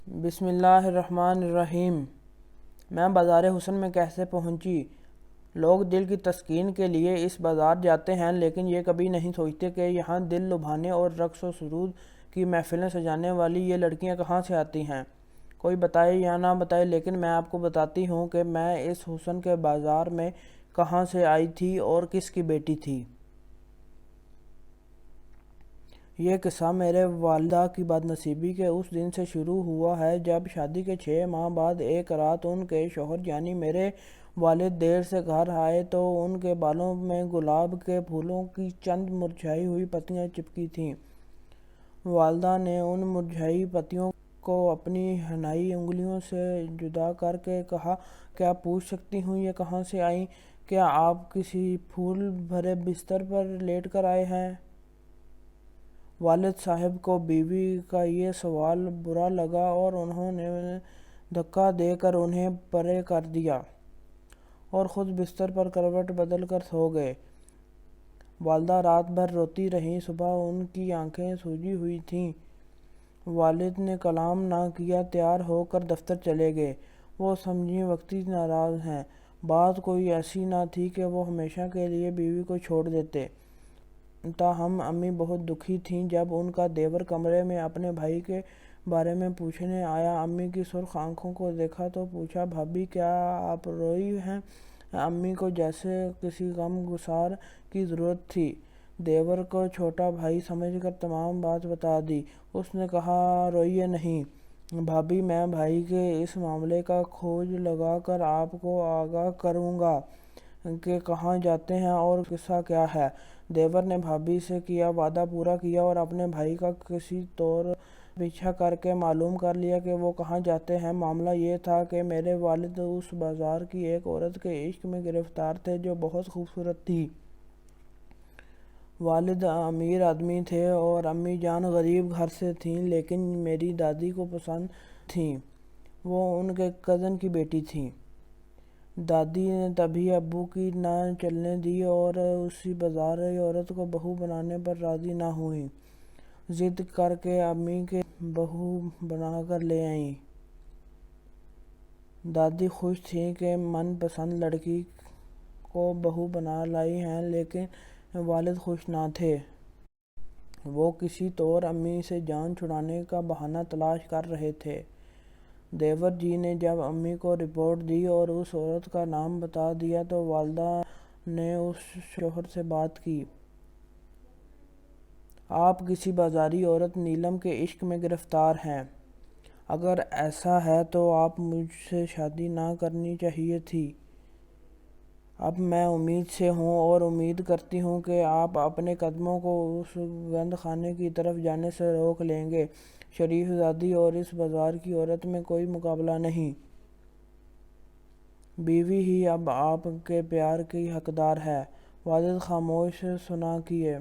بسم اللہ الرحمن الرحیم۔ میں بازار حسن میں کیسے پہنچی؟ لوگ دل کی تسکین کے لیے اس بازار جاتے ہیں، لیکن یہ کبھی نہیں سوچتے کہ یہاں دل لبھانے اور رقص و سرود کی محفلیں سجانے والی یہ لڑکیاں کہاں سے آتی ہیں۔ کوئی بتائے یا نہ بتائے، لیکن میں آپ کو بتاتی ہوں کہ میں اس حسن کے بازار میں کہاں سے آئی تھی اور کس کی بیٹی تھی۔ یہ قصہ میرے والدہ کی بد نصیبی کے اس دن سے شروع ہوا ہے جب شادی کے 6 ماہ بعد ایک رات ان کے شوہر یعنی میرے والد دیر سے گھر آئے تو ان کے بالوں میں گلاب کے پھولوں کی چند مرجھائی ہوئی پتیاں چپکی تھیں۔ والدہ نے ان مرجھائی پتیوں کو اپنی حنائی انگلیوں سے جدا کر کے کہا، کیا پوچھ سکتی ہوں یہ کہاں سے آئیں؟ کیا آپ کسی پھول بھرے بستر پر لیٹ کر آئے ہیں؟ والد صاحب کو بیوی کا یہ سوال برا لگا اور انہوں نے دھکا دے کر انہیں پرے کر دیا اور خود بستر پر کروٹ بدل کر سو گئے۔ والدہ رات بھر روتی رہیں، صبح ان کی آنکھیں سوجی ہوئی تھیں۔ والد نے کلام نہ کیا، تیار ہو کر دفتر چلے گئے۔ وہ سمجھی وقتی ناراض ہیں۔ بات کوئی ایسی نہ تھی کہ وہ ہمیشہ کے لیے بیوی کو چھوڑ دیتے۔ تاہم امی بہت دکھی تھیں جب ان کا دیور کمرے میں اپنے بھائی کے بارے میں پوچھنے آیا۔ امی کی سرخ آنکھوں کو دیکھا تو پوچھا، بھابی کیا آپ روئی ہیں؟ امی کو جیسے کسی غم گسار کی ضرورت تھی۔ دیور کو چھوٹا بھائی سمجھ کر تمام بات بتا دی۔ اس نے کہا، روئیے نہیں بھابی، میں بھائی کے اس معاملے کا کھوج لگا کر آپ کو آگاہ کروں گا کہ کہاں جاتے ہیں اور قصہ کیا ہے۔ دیور نے بھابی سے کیا وعدہ پورا کیا اور اپنے بھائی کا کسی طور پیچھا کر کے معلوم کر لیا کہ وہ کہاں جاتے ہیں۔ معاملہ یہ تھا کہ میرے والد اس بازار کی ایک عورت کے عشق میں گرفتار تھے جو بہت خوبصورت تھی۔ والد امیر آدمی تھے اور امی جان غریب گھر سے تھیں، لیکن میری دادی کو پسند تھیں۔ وہ ان کے کزن کی بیٹی تھیں۔ دادی نے تبھی ابو کی نہ چلنے دی اور اسی بازاری عورت کو بہو بنانے پر راضی نہ ہوئیں۔ ضد کر کے امی کے بہو بنا کر لے آئیں۔ دادی خوش تھیں کہ من پسند لڑکی کو بہو بنا لائی ہیں، لیکن والد خوش نہ تھے۔ وہ کسی طور امی سے جان چھڑانے کا بہانہ تلاش کر رہے تھے۔ دیور جی نے جب امی کو رپورٹ دی اور اس عورت کا نام بتا دیا تو والدہ نے اس شوہر سے بات کی۔ آپ کسی بازاری عورت نیلم کے عشق میں گرفتار ہیں۔ اگر ایسا ہے تو آپ مجھ سے شادی نہ کرنی چاہیے تھی۔ اب میں امید سے ہوں اور امید کرتی ہوں کہ آپ اپنے قدموں کو اس گند خانے کی طرف جانے سے روک لیں گے۔ شریف زادی اور اس بازار کی عورت میں کوئی مقابلہ نہیں۔ بیوی ہی اب آپ کے پیار کی حقدار ہے۔ والد خاموش سنا کیے۔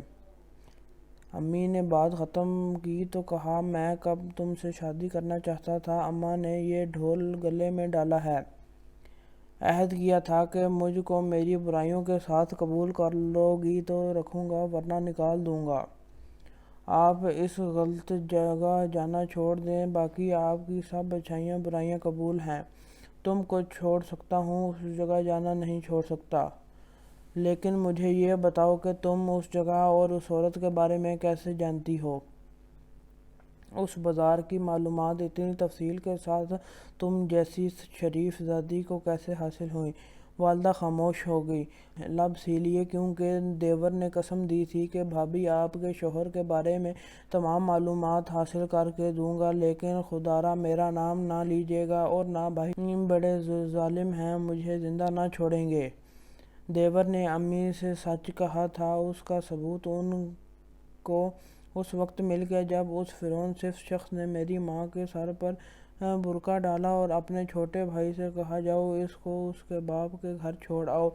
امی نے بات ختم کی تو کہا، میں کب تم سے شادی کرنا چاہتا تھا، اماں نے یہ ڈھول گلے میں ڈالا ہے۔ عہد کیا تھا کہ مجھ کو میری برائیوں کے ساتھ قبول کر لو گی تو رکھوں گا ورنہ نکال دوں گا۔ آپ اس غلط جگہ جانا چھوڑ دیں، باقی آپ کی سب اچھائیاں برائیاں قبول ہیں۔ تم کو چھوڑ سکتا ہوں، اس جگہ جانا نہیں چھوڑ سکتا۔ لیکن مجھے یہ بتاؤ کہ تم اس جگہ اور اس عورت کے بارے میں کیسے جانتی ہو؟ اس بازار کی معلومات اتنی تفصیل کے ساتھ تم جیسی شریف زادی کو کیسے حاصل ہوئیں؟ والدہ خاموش ہو گئی۔ لب سی لیے، کیونکہ دیور نے قسم دی تھی کہ بھابی آپ کے شوہر کے بارے میں تمام معلومات حاصل کر کے دوں گا، لیکن خدارا میرا نام نہ لیجیے گا اور نہ بھائی بڑے ظالم ہیں، مجھے زندہ نہ چھوڑیں گے۔ دیور نے امی سے سچ کہا تھا، اس کا ثبوت ان کو اس وقت مل گیا جب اس فرعون صف شخص نے میری ماں کے سر پر برقع ڈالا اور اپنے چھوٹے بھائی سے کہا، جاؤ اس کو اس کے باپ کے گھر چھوڑ آؤ۔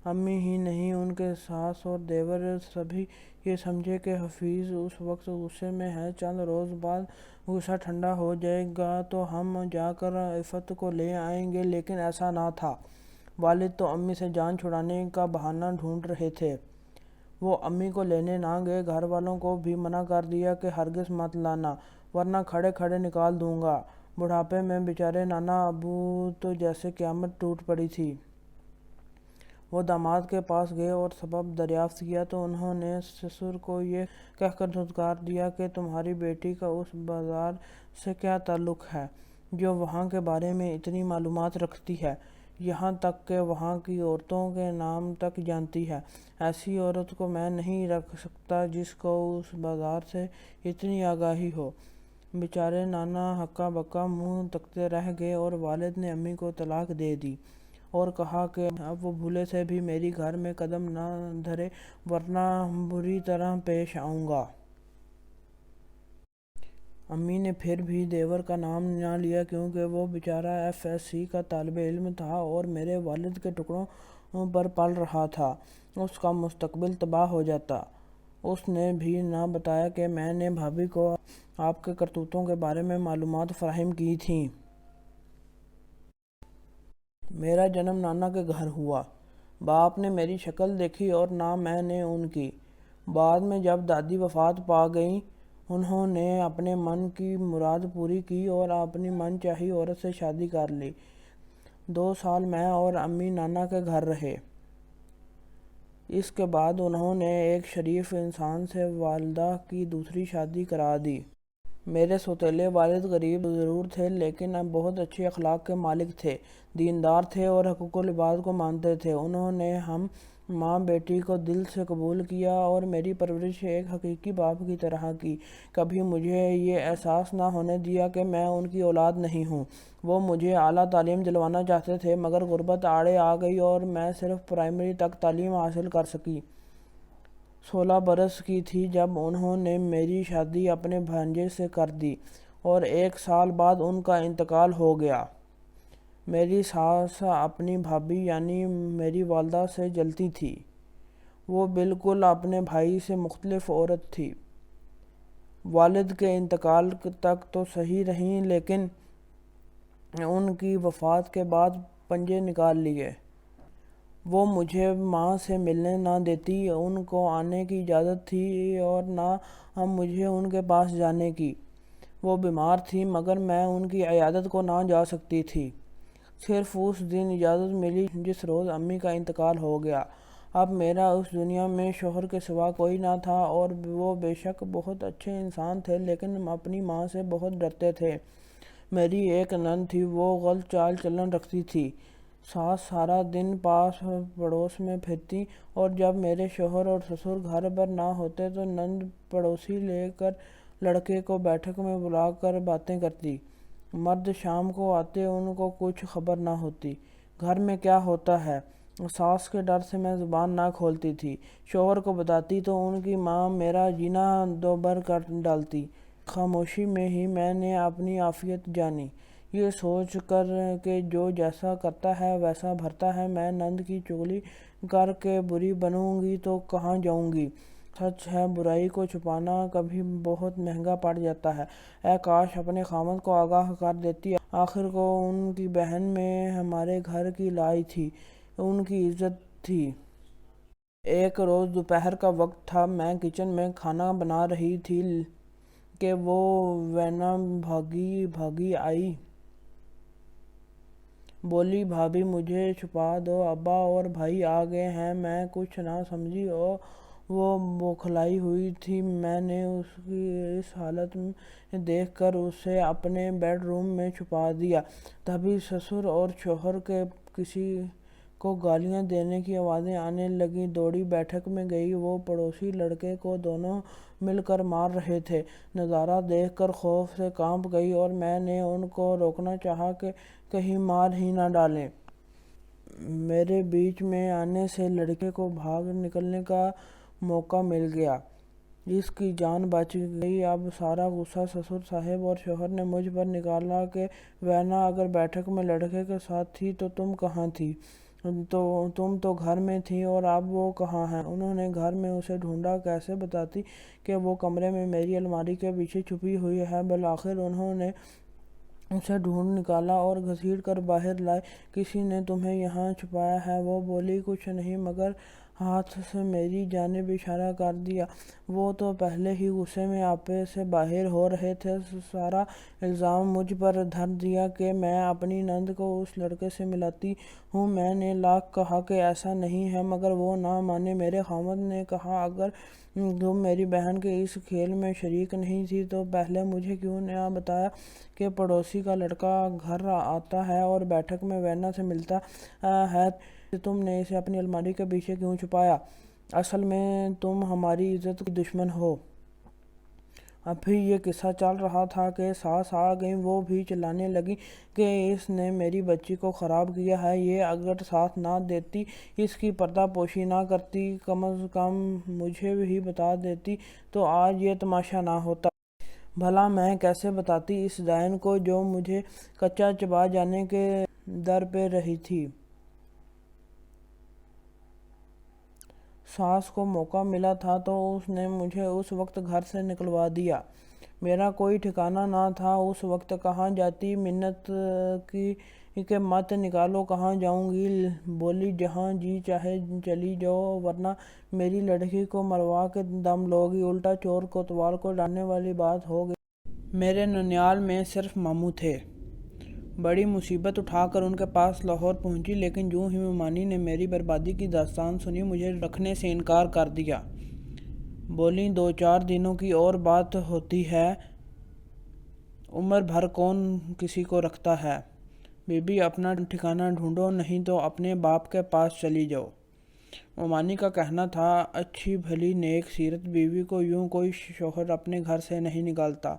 امی ہی نہیں، ان کے ساس اور دیور سبھی یہ سمجھے کہ حفیظ اس وقت غصے میں ہے، چند روز بعد غصہ ٹھنڈا ہو جائے گا تو ہم جا کر عفت کو لے آئیں گے، لیکن ایسا نہ تھا۔ والد تو امی سے جان چھڑانے کا بہانہ ڈھونڈ رہے تھے۔ وہ امی کو لینے نہ گئے، گھر والوں کو بھی منع کر دیا کہ ہرگز مت لانا ورنہ کھڑے کھڑے نکال دوں گا۔ بڑھاپے میں بیچارے نانا ابو تو جیسے قیامت ٹوٹ پڑی تھی۔ وہ داماد کے پاس گئے اور سبب دریافت کیا تو انہوں نے سسر کو یہ کہہ کر دھتکار دیا کہ تمہاری بیٹی کا اس بازار سے کیا تعلق ہے جو وہاں کے بارے میں اتنی معلومات رکھتی ہے، یہاں تک کہ وہاں کی عورتوں کے نام تک جانتی ہے۔ ایسی عورت کو میں نہیں رکھ سکتا جس کو اس بازار سے اتنی آگاہی ہو۔ بیچارے نانا ہکا بکا منہ تکتے رہ گئے اور والد نے امی کو طلاق دے دی اور کہا کہ اب وہ بھولے سے بھی میری گھر میں قدم نہ دھرے ورنہ بری طرح پیش آؤں گا۔ امی نے پھر بھی دیور کا نام نہ لیا کیونکہ وہ بیچارہ FSC کا طالب علم تھا اور میرے والد کے ٹکڑوں پر پل رہا تھا، اس کا مستقبل تباہ ہو جاتا۔ اس نے بھی نہ بتایا کہ میں نے بھابھی کو آپ کے کرتوتوں کے بارے میں معلومات فراہم کی تھیں۔ میرا جنم نانا کے گھر ہوا۔ باپ نے میری شکل دیکھی اور نہ میں نے ان کی۔ بعد میں جب دادی وفات پا گئیں، انہوں نے اپنے من کی مراد پوری کی اور اپنی من چاہی عورت سے شادی کر لی۔ 2 سال میں اور امی نانا کے گھر رہے۔ اس کے بعد انہوں نے ایک شریف انسان سے والدہ کی دوسری شادی کرا دی۔ میرے سوتیلے والد غریب ضرور تھے لیکن بہت اچھے اخلاق کے مالک تھے، دیندار تھے اور حقوق العباد کو مانتے تھے۔ انہوں نے ہم ماں بیٹی کو دل سے قبول کیا اور میری پرورش ایک حقیقی باپ کی طرح کی۔ کبھی مجھے یہ احساس نہ ہونے دیا کہ میں ان کی اولاد نہیں ہوں۔ وہ مجھے اعلیٰ تعلیم دلوانا چاہتے تھے مگر غربت آڑے آ گئی اور میں صرف پرائمری تک تعلیم حاصل کر سکی۔ 16 برس کی تھی جب انہوں نے میری شادی اپنے بھانجے سے کر دی اور 1 سال بعد ان کا انتقال ہو گیا۔ میری ساس اپنی بھابھی یعنی میری والدہ سے جلتی تھی۔ وہ بالکل اپنے بھائی سے مختلف عورت تھی۔ والد کے انتقال تک تو صحیح رہیں لیکن ان کی وفات کے بعد پنجے نکال لیے۔ وہ مجھے ماں سے ملنے نہ دیتی، ان کو آنے کی اجازت تھی اور نہ مجھے ان کے پاس جانے کی۔ وہ بیمار تھی مگر میں ان کی عیادت کو نہ جا سکتی تھی۔ صرف اس دن اجازت ملی جس روز امی کا انتقال ہو گیا۔ اب میرا اس دنیا میں شوہر کے سوا کوئی نہ تھا اور وہ بے شک بہت اچھے انسان تھے لیکن اپنی ماں سے بہت ڈرتے تھے۔ میری ایک نند تھی، وہ غلط چال چلن رکھتی تھی۔ ساس سارا دن پاس پڑوس میں پھرتی اور جب میرے شوہر اور سسر گھر پر نہ ہوتے تو نند پڑوسی لے کر لڑکے کو بیٹھک میں بلا کر باتیں کرتی۔ مرد شام کو آتے، ان کو کچھ خبر نہ ہوتی گھر میں کیا ہوتا ہے۔ ساس کے ڈر سے میں زبان نہ کھولتی تھی۔ شوہر کو بتاتی تو ان کی ماں میرا جینا دوبر کر ڈالتی۔ خاموشی میں ہی میں نے اپنی عافیت جانی، یہ سوچ کر کہ جو جیسا کرتا ہے ویسا بھرتا ہے۔ میں نند کی چغلی کر کے بری بنوں گی تو کہاں جاؤں گی؟ سچ ہے برائی کو چھپانا کبھی بہت مہنگا پڑ جاتا ہے۔ اے کاش اپنے خاوند کو آگاہ کر دیتی۔ آخر کو ان کی بہن میں ہمارے گھر کی لائی تھی، ان کی عزت تھی۔ ایک روز دوپہر کا وقت تھا، میں کچن میں کھانا بنا رہی تھی کہ وہ وینا بھاگی بھاگی آئی۔ بولی بھابھی مجھے چھپا دو، ابا اور بھائی آ گئے ہیں۔ میں کچھ نہ سمجھی، وہ بوکھلائی ہوئی تھی۔ میں نے اس کی اس حالت میں دیکھ کر اسے اپنے بیڈ روم میں چھپا دیا۔ تبھی سسر اور شوہر کے کسی کو گالیاں دینے کی آوازیں آنے لگیں۔ دوڑی بیٹھک میں گئی، وہ پڑوسی لڑکے کو دونوں مل کر مار رہے تھے۔ نظارہ دیکھ کر خوف سے کانپ گئی اور میں نے ان کو روکنا چاہا کہ کہیں مار ہی نہ ڈالیں۔ میرے بیچ میں آنے سے لڑکے کو بھاگ نکلنے کا موقع مل گیا۔ اس کی جان بچ گئی۔ اب سارا غصہ سسر صاحب اور شوہر نے مجھ پر نکالا کہ وینا اگر بیٹھک میں لڑکے کے ساتھ تھی تو تم کہاں تھی؟ تم تو گھر میں تھی اور اب وہ کہاں ہے؟ انہوں نے گھر میں اسے ڈھونڈا، کیسے بتاتی کہ وہ کمرے میں میری الماری کے پیچھے چھپی ہوئی ہے۔ بالآخر انہوں نے اسے ڈھونڈ نکالا اور گھسیٹ کر باہر لائے۔ کسی نے تمہیں یہاں چھپایا ہے؟ وہ بولی کچھ نہیں مگر ہاتھ سے میری جانب اشارہ کر دیا۔ وہ تو پہلے ہی غصے میں آپے سے باہر ہو رہے تھے۔ سارا الزام مجھ پر دھر دیا کہ میں اپنی نند کو اس لڑکے سے ملاتی ہوں۔ میں نے لاکھ کہا کہ ایسا نہیں ہے، مگر وہ نہ مانے۔ میرے خاوند نے کہا اگر تم میری بہن کے اس کھیل میں شریک نہیں تھی تو پہلے مجھے کیوں نہ بتایا کہ پڑوسی کا لڑکا گھر آتا ہے اور بیٹھک میں ویرنا سے ملتا ہے، تم نے اسے اپنی الماری کے پیچھے کیوں چھپایا؟ اصل میں تم ہماری عزت کی دشمن ہو۔ ابھی یہ قصہ چل رہا تھا کہ ساس آ گئیں۔ وہ بھی چلانے لگیں کہ اس نے میری بچی کو خراب کیا ہے۔ یہ اگر ساتھ نہ دیتی، اس کی پردہ پوشی نہ کرتی، کم از کم مجھے بھی بتا دیتی تو آج یہ تماشا نہ ہوتا۔ بھلا میں کیسے بتاتی اس ڈائن کو جو مجھے کچا چبا جانے کے در پہ رہی تھی۔ ساس کو موقع ملا تھا تو اس نے مجھے اس وقت گھر سے نکلوا دیا۔ میرا کوئی ٹھکانہ نہ تھا۔ اس وقت کہاں جاتی؟ منت کی کہ مت نکالو۔ کہاں جاؤں گی؟ بولی جہاں جی چاہے چلی جاؤ، ورنہ میری لڑکی کو مروا کے دم لوگی۔ الٹا چور کوتوال کو ڈانٹنے والی بات ہو گئی۔ میرے ننیال میں صرف ماموں تھے۔ بڑی مصیبت اٹھا کر ان کے پاس لاہور پہنچی، لیکن جوں ہی ممانی نے میری بربادی کی داستان سنی، مجھے رکھنے سے انکار کر دیا۔ بولیں دو چار دنوں کی اور بات ہوتی ہے، عمر بھر کون کسی کو رکھتا ہے۔ بی بی اپنا ٹھکانہ ڈھونڈو، نہیں تو اپنے باپ کے پاس چلی جاؤ۔ ممانی کا کہنا تھا اچھی بھلی نیک سیرت بیوی کو یوں کوئی شوہر اپنے گھر سے نہیں نکالتا،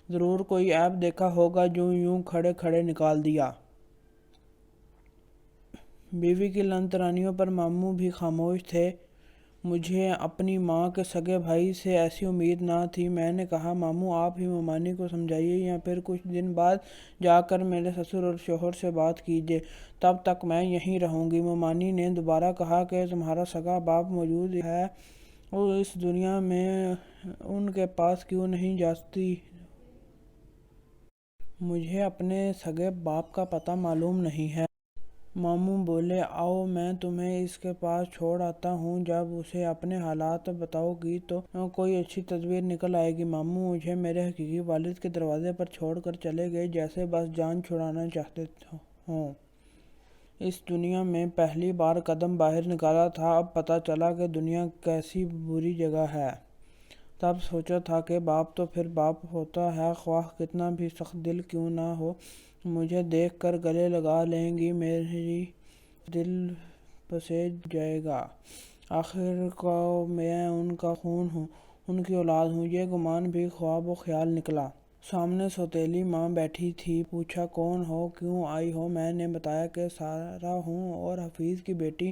ضرور کوئی عیب دیکھا ہوگا جو یوں کھڑے کھڑے نکال دیا۔ بیوی کی لن تانیوں پر ماموں بھی خاموش تھے۔ مجھے اپنی ماں کے سگے بھائی سے ایسی امید نہ تھی۔ میں نے کہا ماموں آپ ہی ممانی کو سمجھائیے یا پھر کچھ دن بعد جا کر میرے سسر اور شوہر سے بات کیجیے، تب تک میں یہیں رہوں گی۔ ممانی نے دوبارہ کہا کہ تمہارا سگا باپ موجود ہے، وہ اس دنیا میں، ان کے پاس کیوں نہیں جاتی؟ مجھے اپنے سگے باپ کا پتہ معلوم نہیں ہے۔ ماموں بولے آؤ میں تمہیں اس کے پاس چھوڑ آتا ہوں، جب اسے اپنے حالات بتاؤ گی تو کوئی اچھی تدبیر نکل آئے گی۔ ماموں مجھے میرے حقیقی والد کے دروازے پر چھوڑ کر چلے گئے، جیسے بس جان چھڑانا چاہتے ہوں۔ اس دنیا میں پہلی بار قدم باہر نکالا تھا، اب پتہ چلا کہ دنیا کیسی بری جگہ ہے۔ تب سوچا تھا کہ باپ تو پھر باپ ہوتا ہے، خواہ کتنا بھی سخت دل کیوں نہ ہو۔ مجھے دیکھ کر گلے لگا لیں گی، میری دل پسیج جائے گا۔ آخر کو میں ان کا خون ہوں، ان کی اولاد ہوں، یہ گمان بھی خواب و خیال نکلا۔ سامنے سوتیلی ماں بیٹھی تھی۔ پوچھا کون ہو، کیوں آئی ہو؟ میں نے بتایا کہ سارا ہوں اور حفیظ کی بیٹی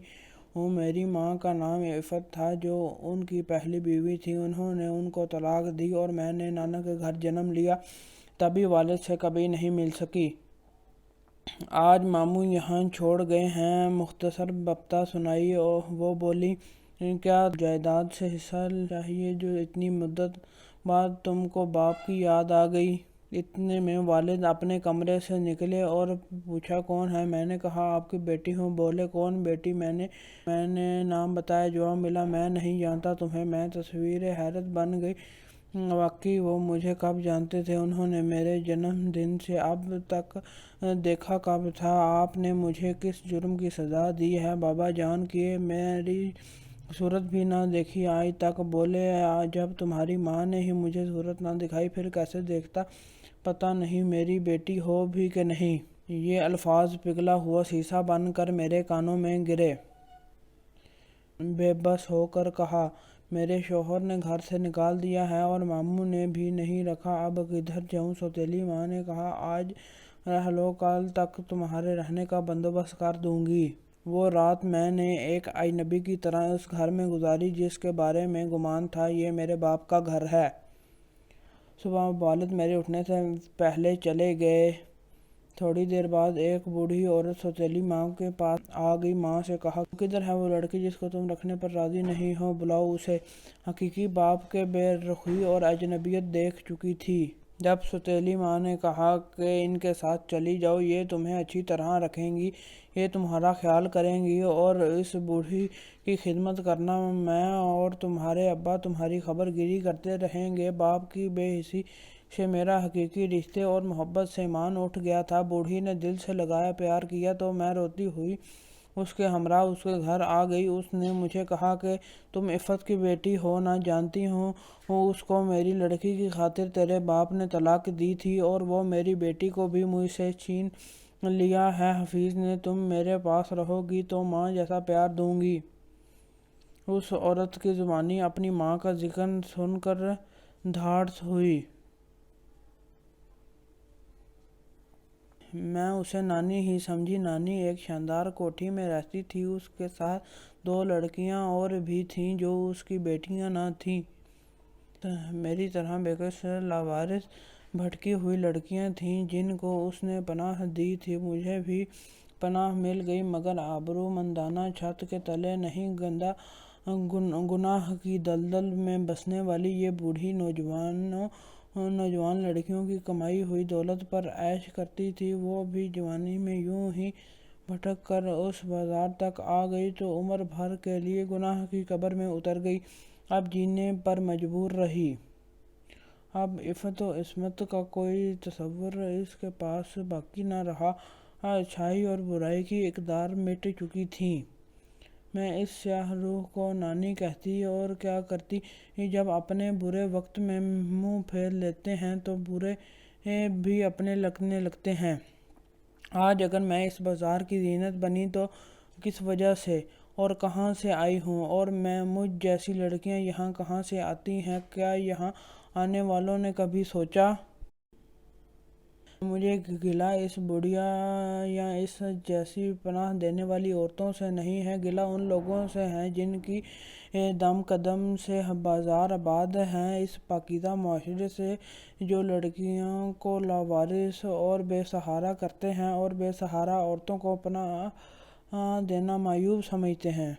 ہوں۔ میری ماں کا نام عفت تھا، جو ان کی پہلی بیوی تھی۔ انہوں نے ان کو طلاق دی اور میں نے نانا کے گھر جنم لیا، تبھی والد سے کبھی نہیں مل سکی۔ آج ماموں یہاں چھوڑ گئے ہیں۔ مختصر بابتہ سنائی۔ وہ بولی کیا جائیداد سے حصہ چاہیے جو اتنی مدت بعد تم کو باپ کی یاد آ گئی؟ اتنے میں والد اپنے کمرے سے نکلے اور پوچھا کون ہے؟ میں نے کہا آپ کی بیٹی ہوں۔ بولے کون بیٹی؟ میں نے نام بتایا۔ جواب ملا میں نہیں جانتا تمہیں۔ میں تصویر حیرت بن گئی۔ واقعی وہ مجھے کب جانتے تھے؟ انہوں نے میرے جنم دن سے اب تک دیکھا کب تھا؟ آپ نے مجھے کس جرم کی سزا دی ہے بابا جان کی میری صورت بھی نہ دیکھی آج تک؟ بولے جب تمہاری ماں نے ہی مجھے صورت نہ دکھائی پھر کیسے دیکھتا؟ پتہ نہیں میری بیٹی ہو بھی کہ نہیں۔ یہ الفاظ پگھلا ہوا سیسا بن کر میرے کانوں میں گرے۔ بے بس ہو کر کہا میرے شوہر نے گھر سے نکال دیا ہے اور ماموں نے بھی نہیں رکھا، اب کدھر جاؤں؟ سوتیلی ماں نے کہا آج رہ لو، کل تک تمہارے رہنے کا بندوبست کر دوں گی۔ وہ رات میں نے ایک اجنبی کی طرح اس گھر میں گزاری جس کے بارے میں گمان تھا یہ میرے باپ کا گھر ہے۔ صبح والد میرے اٹھنے سے پہلے چلے گئے۔ تھوڑی دیر بعد ایک بوڑھی عورت سوتیلی ماں کے پاس آ گئی۔ ماں سے کہا کدھر ہے وہ لڑکی جس کو تم رکھنے پر راضی نہیں ہو؟ بلاؤ اسے۔ حقیقی باپ کے بے رخی اور اجنبیت دیکھ چکی تھی۔ جب ستیلی ماں نے کہا کہ ان کے ساتھ چلی جاؤ، یہ تمہیں اچھی طرح رکھیں گی، یہ تمہارا خیال کریں گی اور اس بوڑھی کی خدمت کرنا، میں اور تمہارے ابا تمہاری خبر گیری کرتے رہیں گے۔ باپ کی بے حسی سے میرا حقیقی رشتے اور محبت سے ایمان اٹھ گیا تھا۔ بوڑھی نے دل سے لگایا پیار کیا تو میں روتی ہوئی اس کے ہمراہ اس کے گھر آ گئی۔ اس نے مجھے کہا کہ تم عفت کی بیٹی ہو، نہ جانتی ہوں اس کو میری لڑکی کی خاطر تیرے باپ نے طلاق دی تھی اور وہ میری بیٹی کو بھی مجھ سے چھین لیا ہے۔ حفیظ نے تم میرے پاس رہو گی تو ماں جیسا پیار دوں گی۔ اس عورت کی زبانی اپنی ماں کا ذکر سن کر دھاڑس ہوئی۔ میں اسے نانی ہی سمجھی۔ نانی ایک شاندار کوٹھی میں رہتی تھی۔ اس کے ساتھ 2 لڑکیاں اور بھی تھیں جو اس کی بیٹیاں نہ تھیں۔ میری طرح بےکس لاوارث بھٹکی ہوئی لڑکیاں تھیں جن کو اس نے پناہ دی تھی۔ مجھے بھی پناہ مل گئی، مگر آبرو مندانہ چھت کے تلے نہیں، گناہ کی دلدل میں بسنے والی یہ بوڑھی نوجوان لڑکیوں کی کمائی ہوئی دولت پر عیش کرتی تھی۔ وہ بھی جوانی میں یوں ہی بھٹک کر اس بازار تک آ گئی تو عمر بھر کے لیے گناہ کی قبر میں اتر گئی۔ اب جینے پر مجبور رہی۔ اب عفت و عصمت کا کوئی تصور اس کے پاس باقی نہ رہا۔ اچھائی اور برائی کی اقدار مٹ چکی تھی۔ میں اس سیاہ روح کو نانی کہتی اور کیا کرتی۔ جب اپنے برے وقت میں منہ پھیر لیتے ہیں تو برے بھی اپنے لگنے لگتے ہیں۔ آج اگر میں اس بازار کی زینت بنی تو کس وجہ سے اور کہاں سے آئی ہوں، اور مجھ جیسی لڑکیاں یہاں کہاں سے آتی ہیں؟ کیا یہاں آنے والوں نے کبھی سوچا؟ مجھے گلہ اس بڑھیا یا اس جیسی پناہ دینے والی عورتوں سے نہیں ہے، گلہ ان لوگوں سے ہے جن کی دم قدم سے بازار آباد ہیں، اس پاکیزہ معاشرے سے جو لڑکیوں کو لاوارث اور بے سہارا کرتے ہیں اور بے سہارا عورتوں کو پناہ دینا معیوب سمجھتے ہیں۔